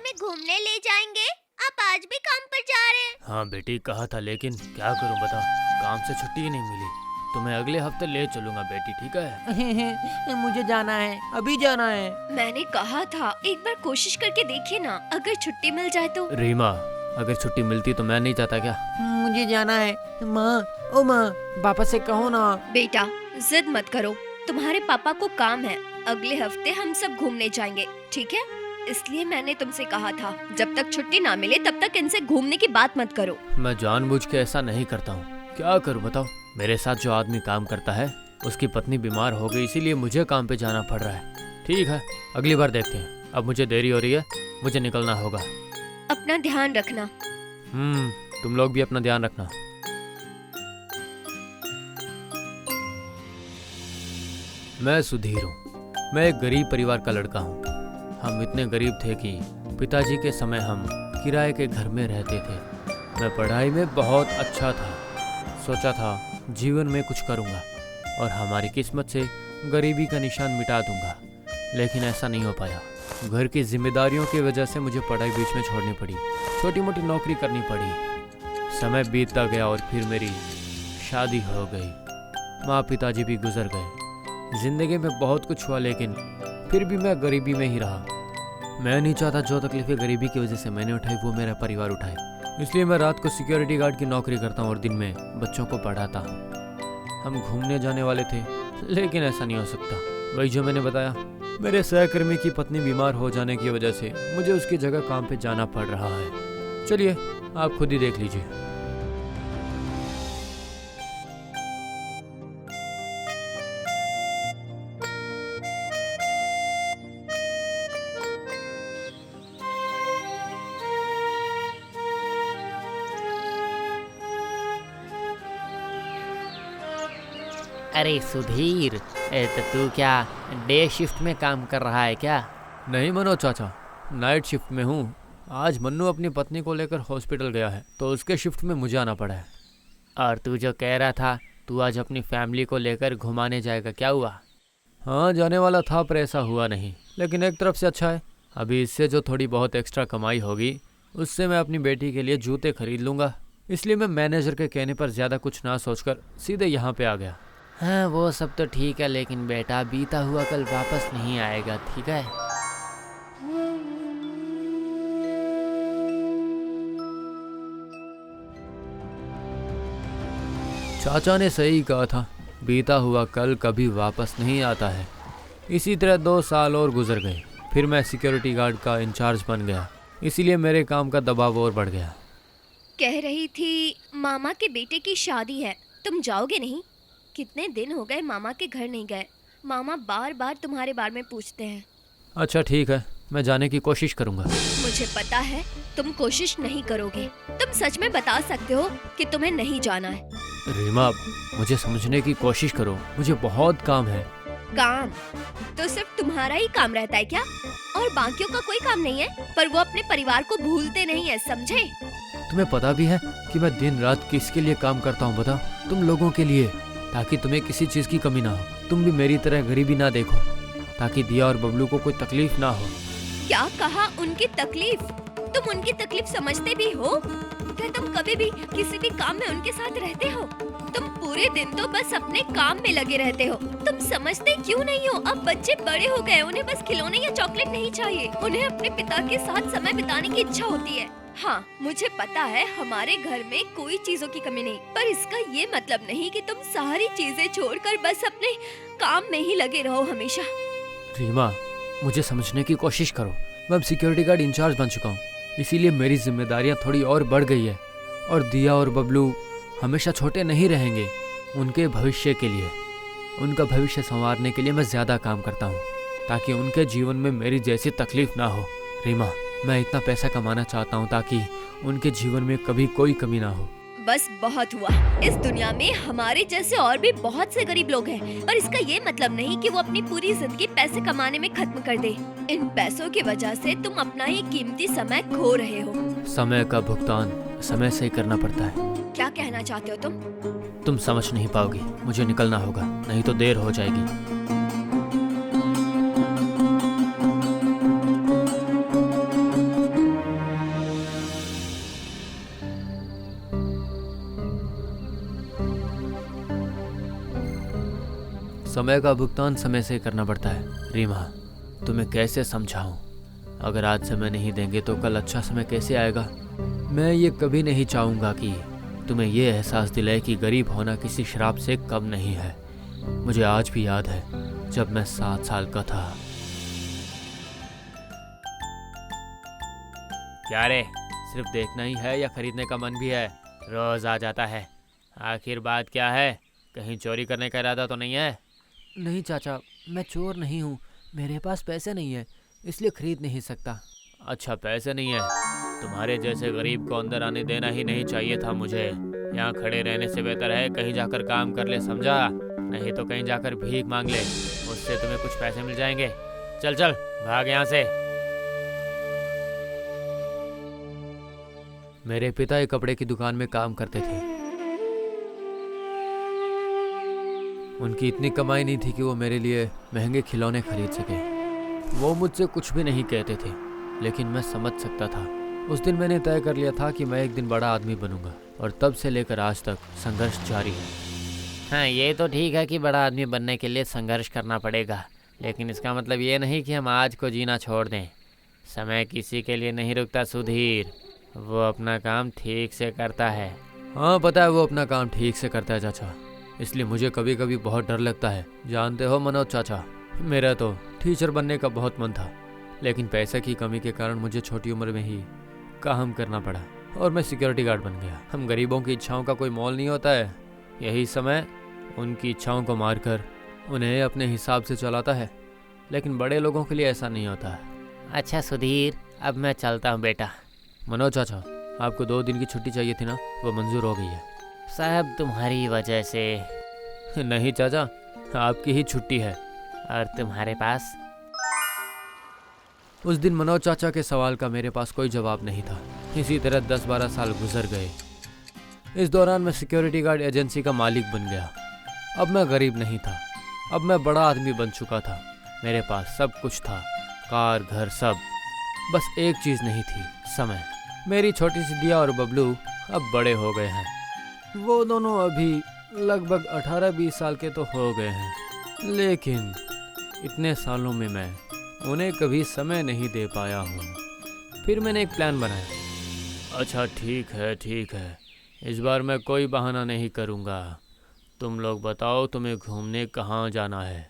हमें घूमने ले जाएंगे। आप आज भी काम पर जा रहे हैं? हाँ बेटी, कहा था, लेकिन क्या करूं बता, काम से छुट्टी ही नहीं मिली। तुम्हें अगले हफ्ते ले चलूंगा बेटी, ठीक है? मुझे जाना है, अभी जाना है। मैंने कहा था एक बार कोशिश करके देखिए ना, अगर छुट्टी मिल जाए तो। रीमा, अगर छुट्टी मिलती तो मैं नहीं चाहता क्या? मुझे जाना है। माँ, ओ माँ, पापा से कहो ना। बेटा जिद मत करो, तुम्हारे पापा को काम है। अगले हफ्ते हम सब घूमने जाएंगे, ठीक है? इसलिए मैंने तुमसे कहा था जब तक छुट्टी ना मिले तब तक इनसे घूमने की बात मत करो। मैं जानबूझ के ऐसा नहीं करता हूँ, क्या करूँ बताओ। मेरे साथ जो आदमी काम करता है उसकी पत्नी बीमार हो गई, इसीलिए मुझे काम पे जाना पड़ रहा है। ठीक है, अगली बार देखते हैं। अब मुझे देरी हो रही है, मुझे निकलना होगा। अपना ध्यान रखना। तुम लोग भी अपना ध्यान रखना। मैं सुधीर हूँ। मैं एक गरीब परिवार का लड़का हूँ। हम इतने गरीब थे कि पिताजी के समय हम किराए के घर में रहते थे। मैं पढ़ाई में बहुत अच्छा था। सोचा था जीवन में कुछ करूँगा और हमारी किस्मत से गरीबी का निशान मिटा दूंगा, लेकिन ऐसा नहीं हो पाया। घर की जिम्मेदारियों की वजह से मुझे पढ़ाई बीच में छोड़नी पड़ी, छोटी मोटी नौकरी करनी पड़ी। समय बीतता गया और फिर मेरी शादी हो गई। माँ पिताजी भी गुजर गए। जिंदगी में बहुत कुछ हुआ, लेकिन फिर भी मैं गरीबी में ही रहा। मैं नहीं चाहता जो तकलीफें गरीबी की वजह से मैंने उठाई वो मेरा परिवार उठाए। इसलिए मैं रात को सिक्योरिटी गार्ड की नौकरी करता हूँ और दिन में बच्चों को पढ़ाता हूँ। हम घूमने जाने वाले थे, लेकिन ऐसा नहीं हो सकता। वही जो मैंने बताया, मेरे सहकर्मी की पत्नी बीमार हो जाने की वजह से मुझे उसकी जगह काम पे जाना पड़ रहा है। चलिए आप खुद ही देख लीजिए। अरे सुधीर, तो तू क्या डे शिफ्ट में काम कर रहा है क्या? नहीं मनोज चाचा, नाइट शिफ्ट में हूँ। आज मन्नू अपनी पत्नी को लेकर हॉस्पिटल गया है, तो उसके शिफ्ट में मुझे आना पड़ा है। और तू जो कह रहा था तू आज अपनी फैमिली को लेकर घुमाने जाएगा, क्या हुआ? हाँ, जाने वाला था पर ऐसा हुआ नहीं, लेकिन एक तरफ से अच्छा है। अभी इससे जो थोड़ी बहुत एक्स्ट्रा कमाई होगी उससे मैं अपनी बेटी के लिए जूते खरीद लूँगा। इसलिए मैं मैनेजर के कहने पर ज़्यादा कुछ ना सोचकर सीधे यहाँ पे आ गया। हाँ वो सब तो ठीक है, लेकिन बेटा बीता हुआ कल वापस नहीं आएगा, ठीक है? चाचा ने सही कहा था, बीता हुआ कल कभी वापस नहीं आता है। इसी तरह 2 साल और गुजर गए। फिर मैं सिक्योरिटी गार्ड का इंचार्ज बन गया, इसीलिए मेरे काम का दबाव और बढ़ गया। कह रही थी मामा के बेटे की शादी है, तुम जाओगे नहीं? कितने दिन हो गए मामा के घर नहीं गए। मामा बार बार तुम्हारे बारे में पूछते हैं। अच्छा ठीक है, मैं जाने की कोशिश करूँगा। मुझे पता है तुम कोशिश नहीं करोगे। तुम सच में बता सकते हो कि तुम्हें नहीं जाना है। रीमा, मुझे समझने की कोशिश करो, मुझे बहुत काम है। काम तो सिर्फ तुम्हारा ही काम रहता है क्या? और बाकियों का कोई काम नहीं है? पर वो अपने परिवार को भूलते नहीं है, समझे? तुम्हें पता भी है कि मैं दिन रात किसके लिए काम करता हूँ बता? तुम लोगों के लिए, ताकि तुम्हें किसी चीज की कमी ना हो। तुम भी मेरी तरह गरीबी ना देखो, ताकि दिया और बबलू को कोई तकलीफ ना हो। क्या कहा? उनकी तकलीफ? तुम उनकी तकलीफ समझते भी हो? क्या तुम कभी भी किसी भी काम में उनके साथ रहते हो? तुम पूरे दिन तो बस अपने काम में लगे रहते हो। तुम समझते क्यों नहीं हो? अब बच्चे बड़े हो गए, उन्हें बस खिलौने या चॉकलेट नहीं चाहिए, उन्हें अपने पिता के साथ समय बिताने की इच्छा होती है। हाँ, मुझे पता है हमारे घर में कोई चीजों की कमी नहीं, पर इसका ये मतलब नहीं कि तुम सारी चीजें छोड़कर बस अपने काम में ही लगे रहो हमेशा। रीमा, मुझे समझने की कोशिश करो। मैं अब सिक्योरिटी गार्ड इंचार्ज बन चुका हूँ, इसीलिए मेरी जिम्मेदारियाँ थोड़ी और बढ़ गई है। और दिया और बबलू हमेशा छोटे नहीं रहेंगे। उनके भविष्य के लिए, उनका भविष्य संवारने के लिए मैं ज़्यादा काम करता हूँ, ताकि उनके जीवन में मेरी जैसी तकलीफ ना हो। रीमा, मैं इतना पैसा कमाना चाहता हूँ ताकि उनके जीवन में कभी कोई कमी ना हो। बस बहुत हुआ। इस दुनिया में हमारे जैसे और भी बहुत से गरीब लोग हैं, पर इसका ये मतलब नहीं कि वो अपनी पूरी जिंदगी पैसे कमाने में खत्म कर दे। इन पैसों की वजह से तुम अपना ही कीमती समय खो रहे हो। समय का भुगतान समय से ही करना पड़ता है। क्या कहना चाहते हो तुम? तुम समझ नहीं पाओगी, मुझे निकलना होगा, नहीं तो देर हो जाएगी। समय का भुगतान समय से करना पड़ता है। रीमा, तुम्हें कैसे समझाऊं? अगर आज समय नहीं देंगे तो कल अच्छा समय कैसे आएगा? मैं ये कभी नहीं चाहूँगा कि तुम्हें ये एहसास दिलाए कि गरीब होना किसी श्राप से कम नहीं है। मुझे आज भी याद है जब मैं 7 साल का था। क्या रे, सिर्फ देखना ही है या खरीदने का मन भी है? रोज आ जाता है। आखिर बात क्या है? कहीं चोरी करने का इरादा तो नहीं है? नहीं चाचा, मैं चोर नहीं हूँ। मेरे पास पैसे नहीं है, इसलिए खरीद नहीं सकता। अच्छा, पैसे नहीं है? तुम्हारे जैसे गरीब को अंदर आने देना ही नहीं चाहिए था मुझे। यहाँ खड़े रहने से बेहतर है कहीं जाकर काम कर ले, समझा? नहीं तो कहीं जाकर भीख मांग ले, उससे तुम्हें कुछ पैसे मिल जाएंगे। चल चल, भाग यहाँ से। मेरे पिता एक कपड़े की दुकान में काम करते थे। उनकी इतनी कमाई नहीं थी कि वो मेरे लिए महंगे खिलौने खरीद सके। वो मुझसे कुछ भी नहीं कहते थे, लेकिन मैं समझ सकता था। उस दिन मैंने तय कर लिया था कि मैं एक दिन बड़ा आदमी बनूंगा, और तब से लेकर आज तक संघर्ष जारी है। हाँ, ये तो ठीक है कि बड़ा आदमी बनने के लिए संघर्ष करना पड़ेगा, लेकिन इसका मतलब ये नहीं कि हम आज को जीना छोड़ दें। समय किसी के लिए नहीं रुकता सुधीर, वो अपना काम ठीक से करता है। हाँ, पता है वो अपना काम ठीक से करता है चाचा, इसलिए मुझे कभी कभी बहुत डर लगता है। जानते हो मनोज चाचा, मेरा तो टीचर बनने का बहुत मन था, लेकिन पैसे की कमी के कारण मुझे छोटी उम्र में ही काम करना पड़ा और मैं सिक्योरिटी गार्ड बन गया। हम गरीबों की इच्छाओं का कोई मोल नहीं होता है। यही समय उनकी इच्छाओं को मारकर उन्हें अपने हिसाब से चलाता है, लेकिन बड़े लोगों के लिए ऐसा नहीं होता है। अच्छा सुधीर, अब मैं चलता हूँ बेटा। मनोज चाचा, आपको 2 दिन की छुट्टी चाहिए थी ना, वो मंजूर हो गई है। साहब तुम्हारी वजह से। नहीं चाचा, आपकी ही छुट्टी है। और तुम्हारे पास? उस दिन मनोज चाचा के सवाल का मेरे पास कोई जवाब नहीं था। इसी तरह 10-12 साल गुजर गए। इस दौरान मैं सिक्योरिटी गार्ड एजेंसी का मालिक बन गया। अब मैं गरीब नहीं था, अब मैं बड़ा आदमी बन चुका था। मेरे पास सब कुछ था, कार, घर, सब। बस एक चीज़ नहीं थी, समय। मेरी छोटी सी दिया और बबलू अब बड़े हो गए हैं। वो दोनों अभी लगभग 18-20 साल के तो हो गए हैं, लेकिन इतने सालों में मैं उन्हें कभी समय नहीं दे पाया हूँ। फिर मैंने एक प्लान बनाया। अच्छा ठीक है, इस बार मैं कोई बहाना नहीं करूँगा। तुम लोग बताओ, तुम्हें घूमने कहाँ जाना है?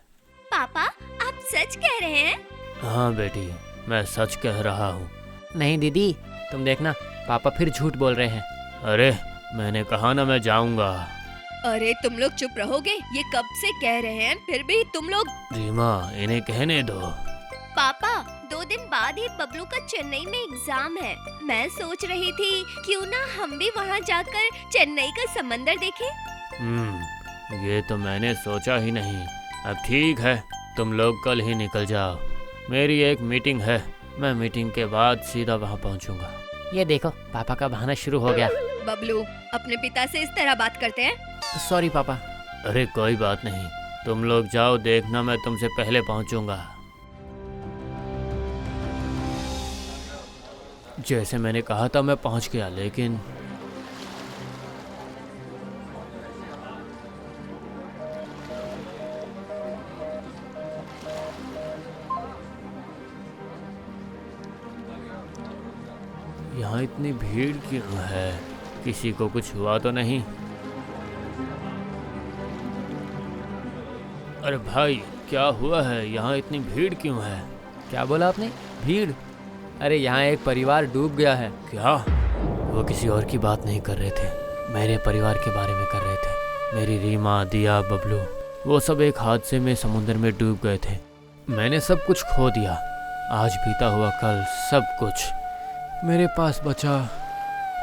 पापा, आप सच कह रहे हैं? हाँ बेटी, मैं सच कह रहा हूँ। नहीं दीदी, तुम देखना, पापा फिर झूठ बोल रहे हैं। अरे मैंने कहा ना मैं जाऊँगा। अरे तुम लोग चुप रहोगे? ये कब से कह रहे हैं, फिर भी तुम लोग। रीमा, इन्हें कहने दो। पापा, 2 दिन बाद ही बबलू का चेन्नई में एग्जाम है। मैं सोच रही थी क्यों ना हम भी वहाँ जाकर चेन्नई का समंदर देखें। ये तो मैंने सोचा ही नहीं। अब ठीक है, तुम लोग कल ही निकल जाओ। मेरी एक मीटिंग है, मैं मीटिंग के बाद सीधा वहाँ पहुँचूंगा। ये देखो, पापा का बहाना शुरू हो गया। बबलू, अपने पिता से इस तरह बात करते हैं? सॉरी पापा। अरे कोई बात नहीं, तुम लोग जाओ, देखना मैं तुमसे पहले पहुँचूंगा। जैसे मैंने कहा था मैं पहुँच गया, लेकिन यहाँ इतनी भीड़ क्यों है? किसी को कुछ हुआ तो नहीं? अरे भाई, क्या हुआ है? यहाँ इतनी भीड़ क्यों है? क्या बोला आपने? भीड़? अरे यहाँ एक परिवार डूब गया है। क्या? वो किसी और की बात नहीं कर रहे थे, मेरे परिवार के बारे में कर रहे थे। मेरी रीमा, दिया, बबलू, वो सब एक हादसे में समुद्र में डूब गए थे। मैंने सब कुछ खो दिया, आज बीता हुआ कल, सब कुछ। मेरे पास बचा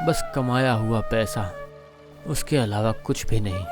बस कमाया हुआ पैसा, उसके अलावा कुछ भी नहीं।